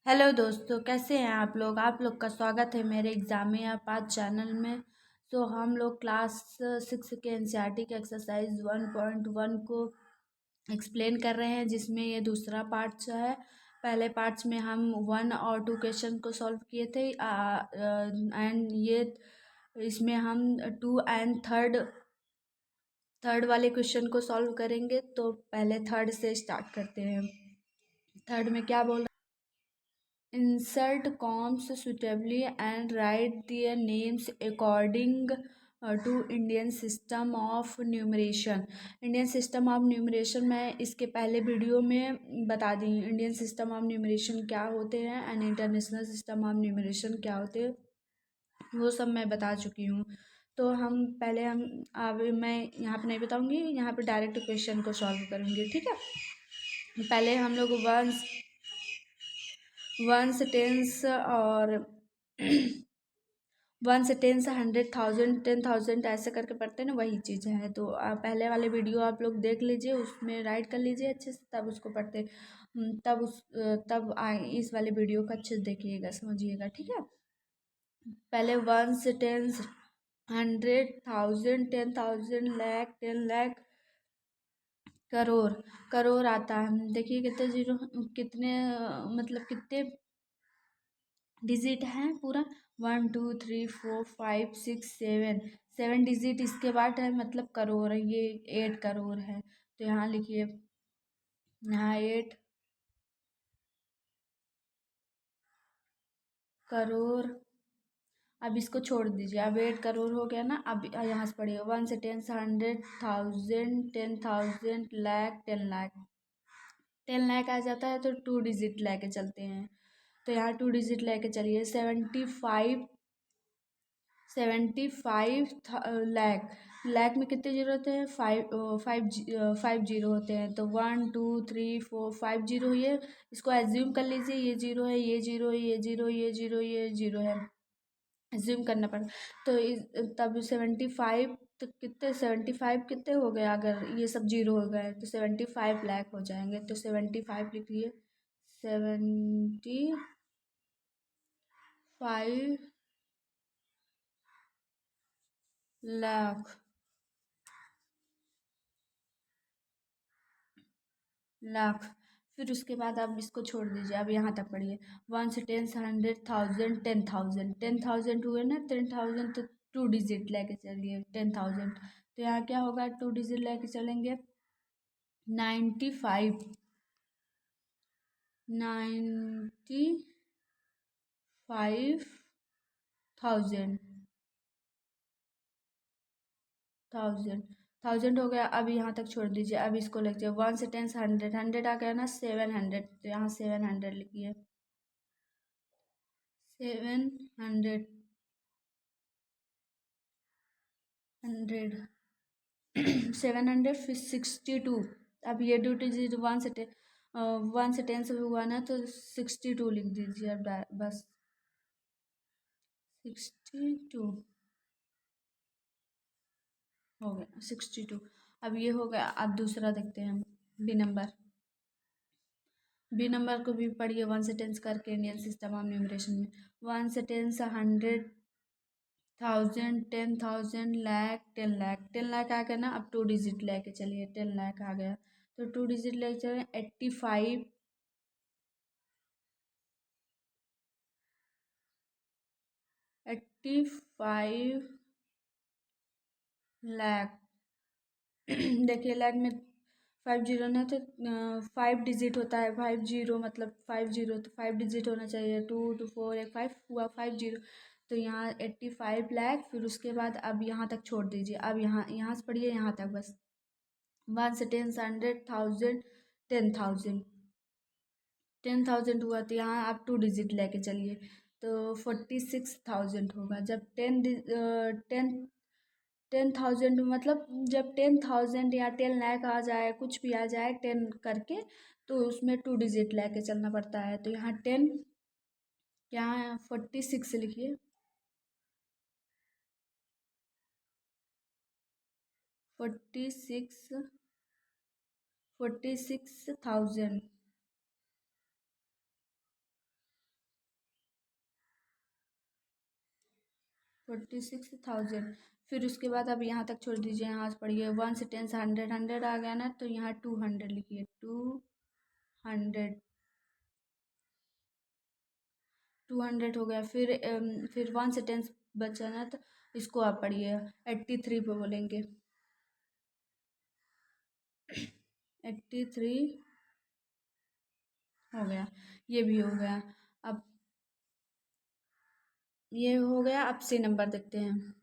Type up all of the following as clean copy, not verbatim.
Hello दोस्तों, कैसे हैं आप लोग का स्वागत है मेरे एग्जाम या पाँच चैनल में। तो हम लोग क्लास 6 के एनसीईआरटी के एक्सरसाइज 1.1 को एक्सप्लेन कर रहे हैं, जिसमें ये दूसरा पार्ट है। पहले पार्ट्स में हम 1 और 2 क्वेश्चन को सॉल्व किए थे एंड ये इसमें हम 2 एंड थर्ड वाले क्वेश्चन को सॉल्व करेंगे। तो पहले थर्ड से स्टार्ट करते हैं। थर्ड में क्या बोल Insert commas suitably and write their names according to Indian system of numeration. Indian system of numeration मैं इसके पहले वीडियो में बता दी। इंडियन सिस्टम ऑफ न्यूमरेशन क्या होते हैं and international system of numeration क्या होते हैं, वो सब मैं बता चुकी हूँ। तो हम अब मैं यहाँ पे नहीं बताऊँगी, यहाँ पे डायरेक्ट क्वेश्चन को सॉल्व करूँगी, ठीक है। पहले हम लोग वंस टेंस और वन से टेन से 100,000 10,000 ऐसे करके पढ़ते हैं ना, वही चीज़ है। तो पहले वाले वीडियो आप लोग देख लीजिए, उसमें राइट कर लीजिए अच्छे से, तब उसको पढ़ते तब इस वाले वीडियो को अच्छे से देखिएगा, समझिएगा, ठीक है। पहले वन से टेन 100,000 10,000 लाख 10 लाख करोड़। करोड़ आता है, देखिए कितने जीरो, कितने मतलब कितने डिजिट हैं पूरा। 1 2 3 4 5 6 7 7 डिजिट इसके बाद है, मतलब करोड़ है, ये 8 करोड़ है। तो यहाँ लिखिए, यहाँ 8 करोड़। अब इसको छोड़ दीजिए, अब 8 करोड़ हो गया ना। अब यहाँ से पढ़िए, 1 से 10 100,000 10,000 लाख 10 लाख। 10 लाख आ जाता है तो 2 डिजिट लेके चलते हैं। तो यहाँ 2 डिजिट लेके चलिए। 75 लाख में कितने जीरो होते हैं? फाइव जीरो होते हैं। तो 1 2 3 4 5 जीरो, ये इसको एज्यूम कर लीजिए, ये जीरो है, ये जीरो है, ये जीरो, ये जीरो, ये जीरो है, एज्यूम करना पड़ा। तो तब 75, तो कितने 75 कितने हो गए? अगर ये सब जीरो हो गए तो 75 लाख हो जाएंगे। तो 75 लिखिए, 75 लाख। लाख। फिर उसके बाद आप इसको छोड़ दीजिए, अब यहाँ तक पढ़िए। 1 से 10 100,000 10,000 10,000 हुए ना, 10,000 तो 2 डिजिट लेके चलिए। 10,000 तो यहाँ क्या होगा? 2 डिजिट लेके चलेंगे। 95 95,000 थाउजेंड थाउजेंड हो गया। अब यहाँ तक छोड़ दीजिए, अब इसको लिख जाए। 1 से 10 100 100 आ गया ना, 700। तो यहाँ 700 लिखिए, 700 100 700। फिर 62। अब ये 2 डिजिट 1 से 10 से भी हुआ ना, तो 62 लिख दीजिए। अब बस 62 हो गया, 62। अब ये हो गया। अब दूसरा देखते हैं, बी नंबर। बी नंबर को भी पढ़िए 1 से 10 करके, इंडियन सिस्टम ऑफ न्यूमरेशन में। 1 से 10 100,000 10,000 लाख 10 लाख। 10 लाख आ गया ना। अब 2 डिजिट लेके चलिए, 10 लाख आ गया तो 2 डिजिट लेके चलिए। 85 लाख। देखिए, लाख में 5 जीरो ना, तो 5 डिजिट होता है। 5 जीरो मतलब 5 जीरो, तो 5 डिजिट होना चाहिए। 2 2 4 एक 5 हुआ, 5 जीरो। तो यहाँ 85 लाख। फिर उसके बाद अब यहाँ तक छोड़ दीजिए। अब यहाँ से पढ़िए, यहाँ तक बस। 1 से 10 100,000 10,000 10,000 हुआ। तो यहाँ आप 2 डिजिट लेके चलिए, तो 46,000 होगा। जब 10,000 मतलब जब 10,000 या 10 लाख आ जाए, कुछ भी आ जाए 10 करके, तो उसमें 2 डिजिट लेके चलना पड़ता है। तो यहाँ 10, यहाँ 46 लिखिए, 46 46,000 46,000। फिर उसके बाद अब यहाँ तक छोड़ दीजिए, यहाँ से पढ़िए 1 से 10 से 100, 100 आ गया ना, तो यहाँ 200 लिखिए, 200, 200 हो गया। फिर 1 से 10 बचा ना, तो इसको आप पढ़िए 83 पे बोलेंगे, 83 हो गया, ये भी हो गया। अब ये हो गया, अब सी नंबर देखते हैं।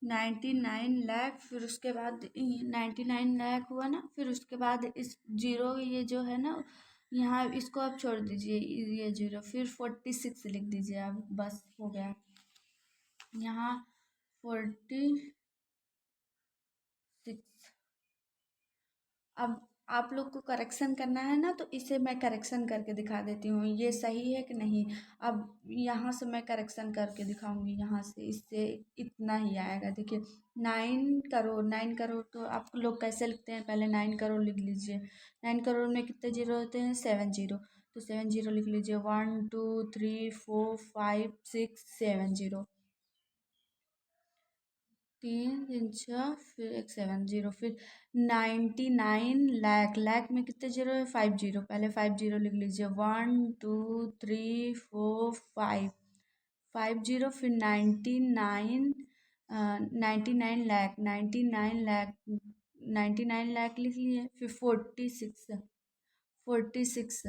99 लाख, फिर उसके बाद 99 लाख हुआ ना, फिर उसके बाद इस जीरो ये जो है ना, यहाँ इसको आप छोड़ दीजिए, ये जीरो, फिर 46 लिख दीजिए आप, बस हो गया। यहाँ 46। अब आप लोग को करेक्शन करना है ना, तो इसे मैं करेक्शन करके दिखा देती हूँ, ये सही है कि नहीं। अब यहाँ से मैं करेक्शन करके दिखाऊंगी, यहाँ से इससे इतना ही आएगा, देखिए 9 करोड़, 9 करोड़ तो आप लोग कैसे लिखते हैं, पहले 9 करोड़ लिख लीजिए। 9 करोड़ में कितने जीरो होते हैं, 7 जीरो, तो 7 जीरो लिख लीजिए, 1 2 3 4 5 6 7 जीरो, 3 3 6, फिर एक 7 जीरो, फिर 99 लाख, लाख में कितने जीरो है, 5 जीरो, पहले 5 जीरो लिख लीजिए, 1 2 3 4 5, 5 जीरो, फिर 99, 99 लाख, 99 लाख, 99 लाख लिख लिए, फिर 46, 46,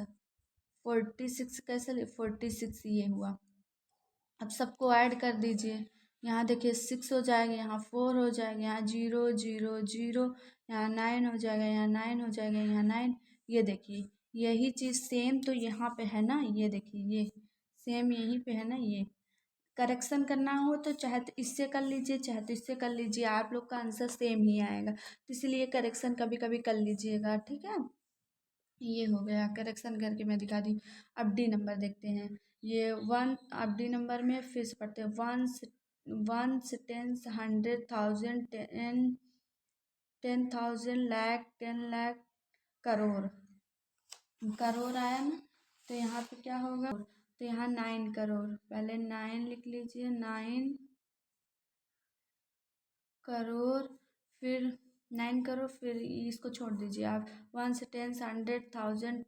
46 कैसे, 46 ये हुआ। अब सबको ऐड कर दीजिए, यहाँ देखिए 6 हो जाएगा, यहाँ 4 हो जाएगा, यहाँ 0 0 0, यहाँ 9 हो जाएगा, यहाँ 9 हो जाएगा, यहाँ 9। ये देखिए यही चीज़ सेम तो यहाँ पे है ना, ये देखिए ये सेम यहीं पे है ना। ये करेक्शन करना हो तो चाहे तो इससे कर लीजिए, चाहे तो इससे कर लीजिए, आप लोग का आंसर सेम ही आएगा, तो इसलिए करेक्शन कभी कभी कर लीजिएगा, ठीक है। ये हो गया, करेक्शन करके मैं दिखा दी। अब डी नंबर देखते हैं, ये वन, अब डी नंबर में फिर से पढ़ते हैं, 1 से 10 से 100,000, 10,000, लाख, 10 लाख, करोड़, करोड़ आया ना, तो यहाँ पे क्या होगा, तो यहाँ 9 करोड़, पहले 9 लिख लीजिए, 9 करोड़, फिर 9 करोड़, फिर इसको छोड़ दीजिए आप, 1 से 10 से 100,000,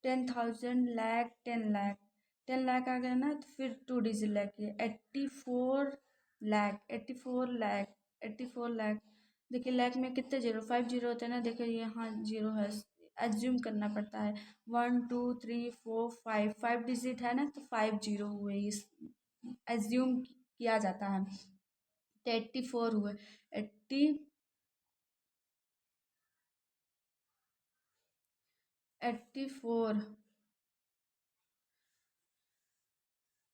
10,000, लाख, 10 लाख, 10 लाख आ गया ना, तो फिर 2 डिजिट लगे, 84 लाख, 84 लाख, 84 लाख। देखिए लाख में कितने जीरो, 5 जीरो होते हैं ना, देखिए यहाँ जीरो है, एज्यूम करना पड़ता है, 1 2 3 4 5, 5 डिजिट है ना, तो 5 जीरो हुए, इस एज्यूम किया जाता है, तो 84 हुए, 84,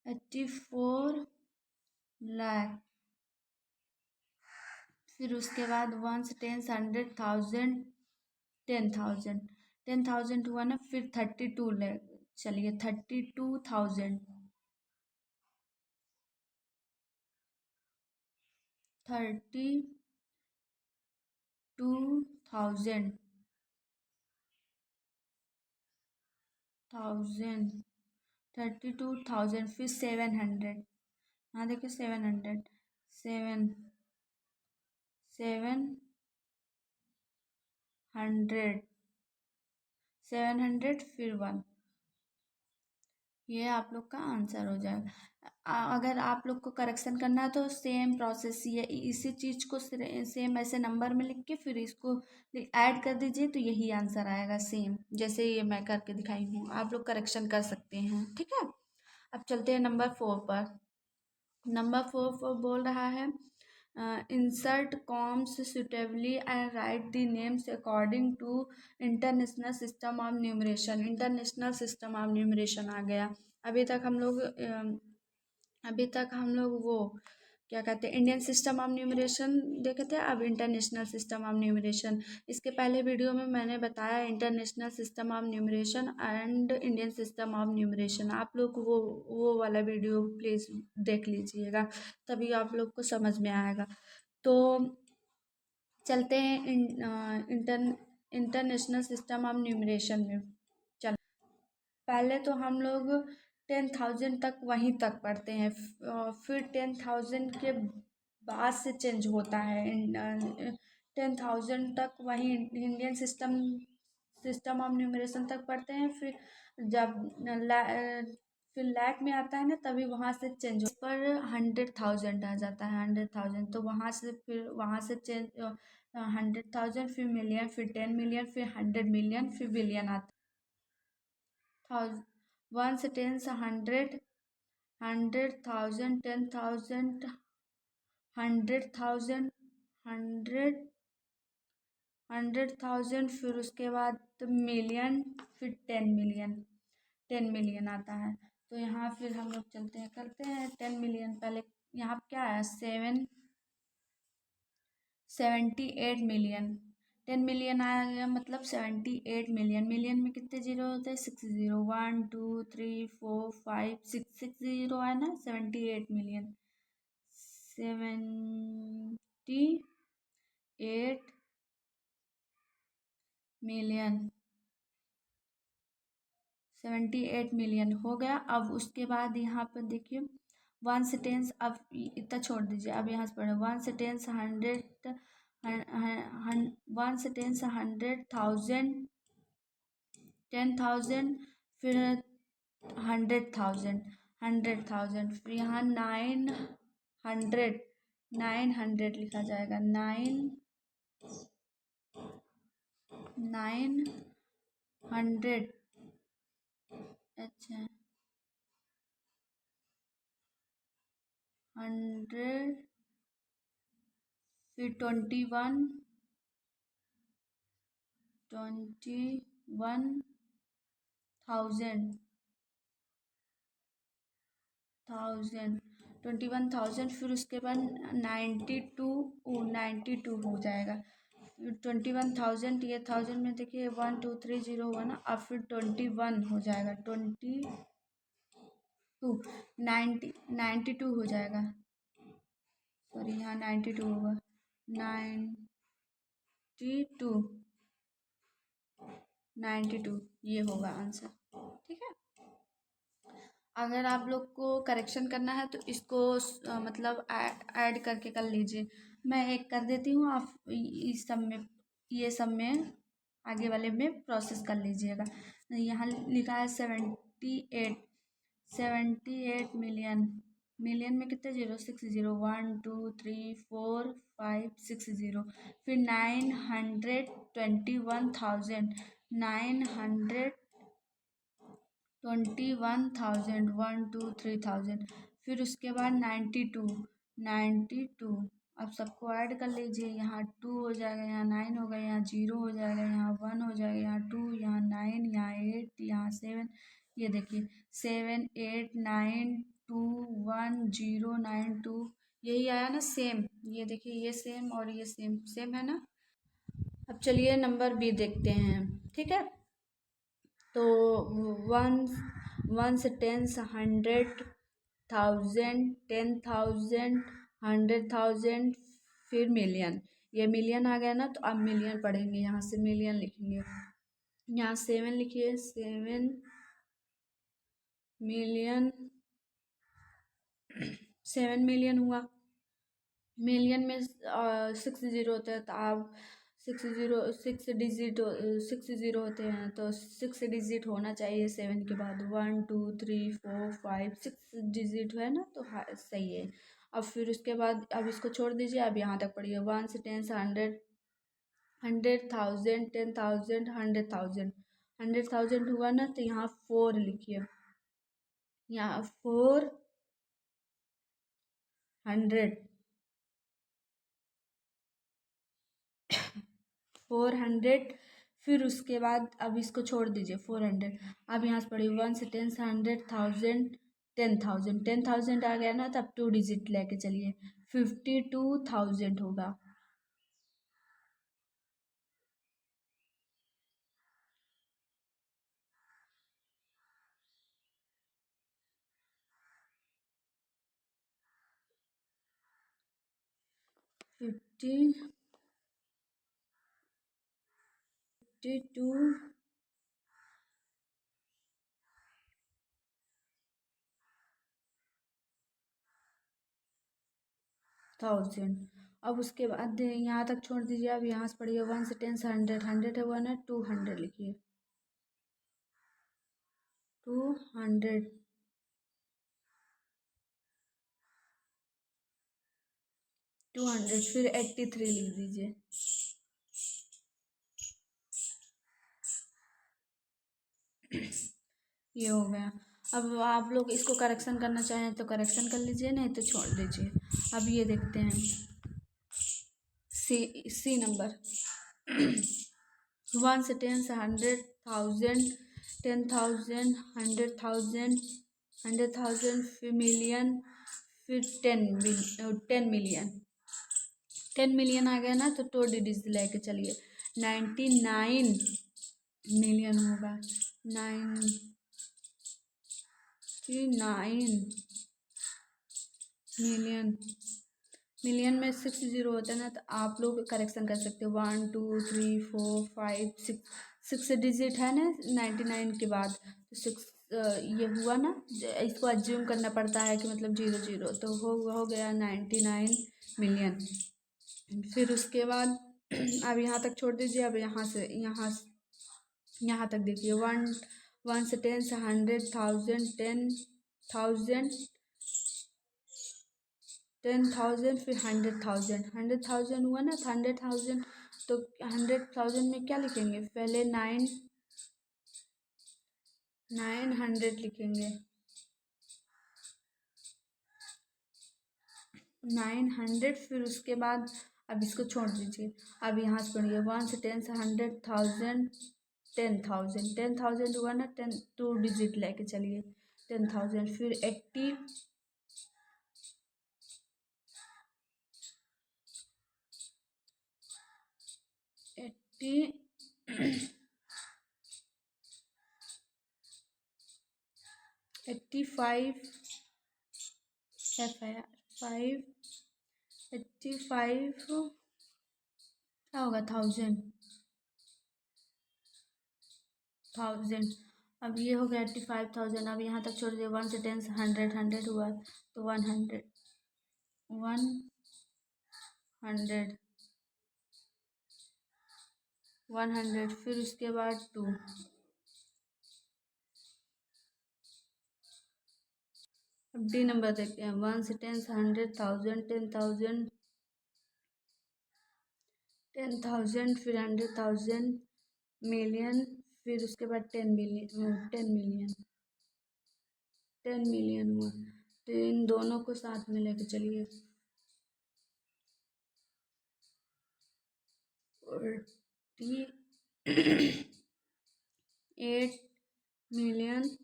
84 लाख, फिर उसके बाद 1 से 10 से 100,000, 10,000, 10,000 हुआ ना, फिर 32 लाख, चलिए 32,000, 32,000, 32,000, फिर 700, हाँ देखिए 700, 700, 700, फिर 1, ये आप लोग का आंसर हो जाएगा। अगर आप लोग को करेक्शन करना है तो सेम प्रोसेस, ये इसी चीज़ को सेम ऐसे नंबर में लिख के फिर इसको ऐड कर दीजिए, तो यही आंसर आएगा सेम, जैसे ये मैं करके दिखाई हूँ, आप लोग करेक्शन कर सकते हैं, ठीक है। अब चलते हैं नंबर 4 पर। नंबर 4 पर बोल रहा है, insert commas suitably and write the names according to international system of numeration. International system of numeration आ गया। अभी तक हम लोग वो क्या कहते हैं, इंडियन सिस्टम ऑफ न्यूमरेशन देखे थे, अब इंटरनेशनल सिस्टम ऑफ न्यूमरेशन। इसके पहले वीडियो में मैंने बताया international system of numeration and Indian system of numeration, आप लोग वो वाला वीडियो प्लीज़ देख लीजिएगा, तभी आप लोग को समझ में आएगा। तो चलते हैं इंटरनेशनल सिस्टम ऑफ न्यूमरेशन में। पहले तो हम लोग 10,000 तक वहीं तक पढ़ते हैं, फिर 10,000 के बाद से चेंज होता है। 10,000 तक वहीं इंडियन सिस्टम ऑफ न्यूमरेशन तक पढ़ते हैं। फिर जब फिर लैक में आता है ना, तभी वहाँ से चेंज पर 100,000 आ जाता है। 100,000 तो वहाँ से चेंज 100,000, फिर मिलियन, फिर 10 मिलियन, फिर 100 मिलियन, फिर बिलियन आता है। थाउजेंड, वन से 10 से 100, 100,000, 10,000, 100,000, 100,000, फिर उसके बाद मिलियन, फिर 10 मिलियन। 10 मिलियन आता है। तो यहाँ फिर हम लोग चलते हैं, करते हैं 10 मिलियन। पहले यहाँ क्या है, 78 मिलियन। 10 मिलियन आ गया, मतलब 78 मिलियन। मिलियन में कितने जीरो होते हैं, 6 जीरो। 1 2 3 4 5 6, 6 जीरो है ना, 78 मिलियन। 78 मिलियन। 78 मिलियन हो गया। अब उसके बाद यहाँ पर देखिए, 1 से 10, अब इतना छोड़ दीजिए, अब यहाँ से पढ़े 1 से 10 से 100, 1 से 10 से 100,000, 10,000, फिर 100,000, 100,000, फिर यहाँ 900 लिखा जाएगा। 900, अच्छा, 100, फिर 21,000, 21,000, फिर उसके बाद 92, 92 हो जाएगा। 21,000, ये 1000 में देखिए 1 2 3 0 हुआ ना, अब फिर 21 हो जाएगा। 92 हो जाएगा। सॉरी, यहाँ 92 होगा। 92, 92 ये होगा आंसर। ठीक है। अगर आप लोग को करेक्शन करना है तो इसको मतलब ऐड करके कर लीजिए। मैं एक कर देती हूँ, आप इस सब में, ये सब में आगे वाले में प्रोसेस कर लीजिएगा। यहाँ लिखा है 78, 78 मिलियन। मिलियन में कितने जीरो, 6 जीरो। 1 2 3 4 5 6 जीरो। फिर 921,000, 921,000, 1 2 3,000, फिर उसके बाद 92, 92। अब सबको ऐड कर लीजिए, यहाँ 2 हो जाएगा, यहाँ 9 होगा, यहाँ 0 हो जाएगा, यहाँ 1 हो जाएगा, यहाँ 2, यहाँ 9, यहाँ 8, यहाँ 7। ये देखिए 7 8 9 2 1 0 9 2, यही आया ना, सेम। ये देखिए, ये सेम और ये सेम सेम है ना। अब चलिए नंबर बी देखते हैं। ठीक है। तो वन, 1 से 10 से 100,000, 10,000, 100,000, फिर मिलियन। ये मिलियन आ गया ना, तो अब मिलियन पढ़ेंगे, यहाँ से मिलियन लिखेंगे। यहाँ 7 लिखिए, 7 मिलियन। 7 मिलियन हुआ। मिलियन में 6 जीरो होते हैं, तो आप 6 जीरो, 6 होते हैं, तो 6 डिजिट होना चाहिए 7 के बाद। 1 2 3 4 5 6 डिजिट है ना, तो हाँ सही है। अब फिर उसके बाद अब इसको छोड़ दीजिए, अब यहाँ तक पढ़िए। 1 से 10 से 100, 100,000, 10,000, 100,000। 100,000 हुआ ना, तो यहाँ 4 लिखिए। यहाँ 400, 400, फिर उसके बाद अब इसको छोड़ दीजिए 400। अब यहाँ से पढ़िए 1 से 10 से 100,000, 10,000, 10,000 आ गया ना, तब 2 डिजिट लेके चलिए। 52,000 होगा। 52, 1000। अब उसके बाद यहाँ तक छोड़ दीजिए। अब यहाँ से पढ़िए 1 से 10 से 100, 100 है 1 है 200 लिखिए 200। 200 फिर 83 लिख दीजिए। ये हो गया। अब आप लोग इसको करेक्शन करना चाहें तो करेक्शन कर लीजिए, नहीं तो छोड़ दीजिए। अब ये देखते हैं सी नंबर 1 से 10 से 100,000, 10,000, 100,000, 100,000 फिर मिलियन, फिर 10 मिलियन। 10 मिलियन आ गया ना तो 2 डिजिट लेके चलिए। 99 मिलियन होगा। 99 मिलियन। मिलियन में 6 जीरो होता है ना, तो आप लोग करेक्शन कर सकते हो। 1 2 3 4 5 6, 6 डिजिट है ना 99 के बाद, तो 6 ये हुआ ना। इसको अज्यूम करना पड़ता है कि मतलब 0 0, तो हो गया 99 मिलियन। फिर उसके बाद अब यहाँ तक छोड़ दीजिए। अब यहाँ तक देखिए। 1 से 10 से 100,000, 10,000, 10,000 फिर 100,000, 100,000 हुआ ना, 100,000। तो 100,000 में क्या लिखेंगे, पहले 900 लिखेंगे। 900 फिर उसके बाद अब इसको छोड़ दीजिए। अब यहाँ से पढ़िए 1 से 10 से 100,000, 10,000, 10,000 हुआ ना, 2 डिजिट लेके चलिए। 10,000 फिर 80, 80 85, 5 85 क्या होगा, 1000। अब ये हो गया 85,000। अब यहाँ तक छोड़ दिए। 1 से 10 से 100, 100 हुआ तो 100, 100, 100 फिर उसके बाद 2। अब डी नंबर देखते हैं। 1 से 10 से 100,000, 10,000, 10,000 फिर 100,000 मिलियन, फिर उसके बाद 10 मिलियन, 10 मिलियन, 10 मिलियन हुआ। तो इन दोनों को साथ में लेके चलिए। 48 मिलियन।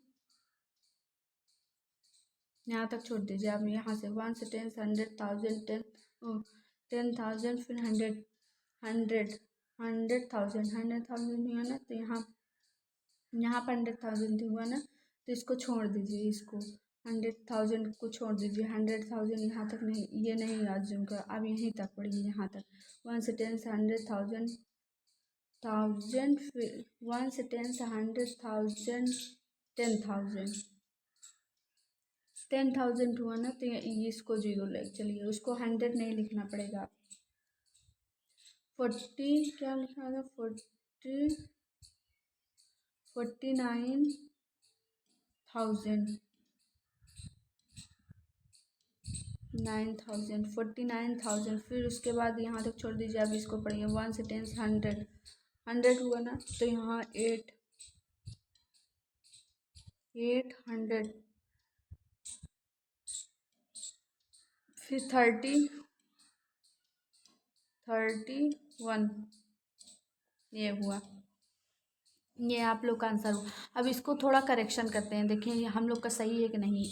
यहाँ तक छोड़ दीजिए। अब यहाँ से 1 से 10 से 100,000, 10,000 फिर 100, 100,000, 100,000 हुआ ना, तो यहाँ पर 100,000 हुआ ना, तो इसको छोड़ दीजिए। इसको 100,000 को छोड़ दीजिए। 100,000 यहाँ तक नहीं, ये नहीं अज्यूम कर। अब यहीं तक पढ़िए। यहाँ तक 1 से 10 से 100,000, फिर 1 से 10 से 100,000, 10,000, 10,000 हुआ ना, तो इसको 0 ले चलिए। उसको 100 नहीं लिखना पड़ेगा। 40 क्या लिखा था, 49,000, 49,000 फिर उसके बाद यहाँ तक छोड़ दीजिए। अब इसको पढ़िए। 1 से 10 से 100, 100 हुआ ना, तो यहाँ 800 फिर 31 ये हुआ। ये आप लोग का आंसर हुआ। अब इसको थोड़ा करेक्शन करते हैं, देखें ये हम लोग का सही है कि नहीं।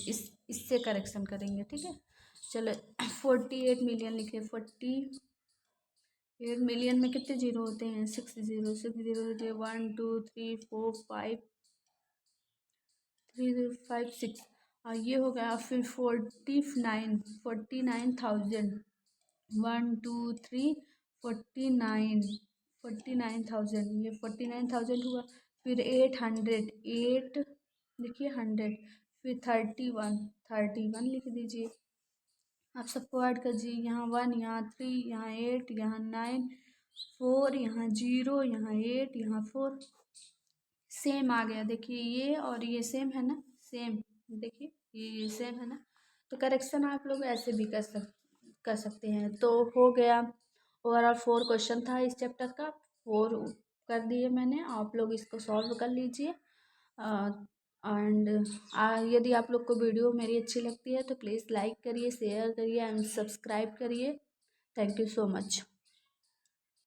इससे करेक्शन करेंगे, ठीक है। चलो 48 मिलियन लिखे। 48 मिलियन में कितने जीरो होते हैं, 6 जीरो। 6 जीरो होते हैं 1 2 3 4 5, 3 5 6। और ये हो गया। फिर 49,000, 1 2 3 49, 49,000, ये 49,000 हुआ। फिर 800, 8 लिखिए 100, फिर 31 लिख दीजिए। आप सबको ऐड कर दीजिए। यहाँ 1, यहाँ 3, यहाँ 8, यहाँ 9, 4, यहाँ 0, यहाँ 8, यहाँ 4। सेम आ गया, देखिए ये और ये सेम है ना, सेम। देखिए ये सेम है ना। तो करेक्शन आप लोग ऐसे भी कर सकते हैं। तो हो गया, ओवरऑल 4 क्वेश्चन था इस चैप्टर का, 4 कर दिए मैंने। आप लोग इसको सॉल्व कर लीजिए। एंड यदि आप लोग को वीडियो मेरी अच्छी लगती है तो प्लीज़ लाइक करिए, शेयर करिए एंड सब्सक्राइब करिए। Thank you so much.